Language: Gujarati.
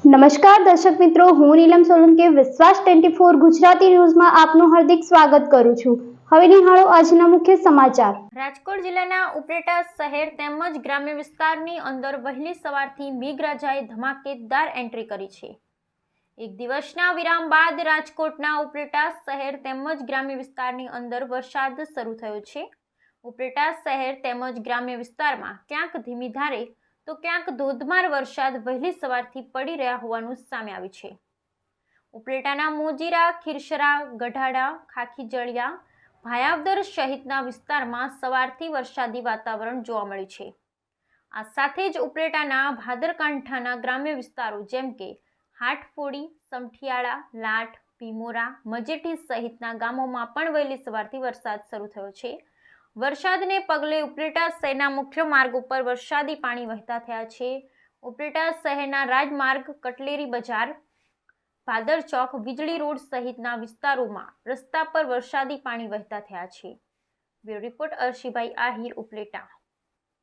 નમસ્કાર દર્શક મિત્રો, હું નીલમ સોલંકી વિશ્વાસ 24 ગુજરાતી ન્યૂઝમાં આપનું હાર્દિક સ્વાગત કરું છું। હવે નિહાળો આજના મુખ્ય સમાચાર। રાજકોટ જિલ્લાના ઉપલેટા શહેર તેમજ ગ્રામ્ય વિસ્તારની અંદર વહેલી સવારથી મેઘરાજાએ ધમાકેદાર એન્ટ્રી કરી છે। એક દિવસના વિરામ બાદ રાજકોટના ઉપલેટા શહેર તેમજ ગ્રામ્ય વિસ્તારની અંદર વરસાદ શરૂ થયો છે। ઉપલેટા શહેર તેમજ ગ્રામ્ય વિસ્તારમાં ક્યાંક ધીમી ધારે તો ક્યાંક ધોધમાર વરસાદ વહેલી સવારથી પડી રહ્યા હોવાનું સામે આવ્યું છે। ઉપલેટાના મોજીરા, ખીરસરા, ગઢાડા, ખાખીજળિયા, ભાયાવદર સહિતના વિસ્તારમાં સવારથી વરસાદી વાતાવરણ જોવા મળ્યું છે। આ સાથે જ ઉપલેટાના ભાદરકાંઠાના ગ્રામ્ય વિસ્તારો જેમ કે હાટફોડી, સમઠિયાળા, લાઠ, ભીમોરા, મજેઠી સહિતના ગામોમાં પણ વહેલી સવારથી વરસાદ શરૂ થયો છે। વરસાદને પગલે ઉપલેટા શહેરના મુખ્ય માર્ગ ઉપર વરસાદી પાણી વહેતા થયા છે। ઉપલેટા શહેરના રાજમાર્ગ, કટલેરી બજાર, ભાદર ચોક, વીજળી રોડ સહિતના વિસ્તારોમાં રસ્તા પર વરસાદી પાણી વહેતા થયા છે। Bureau report અર્શીભાઈ Ahir, Upleta.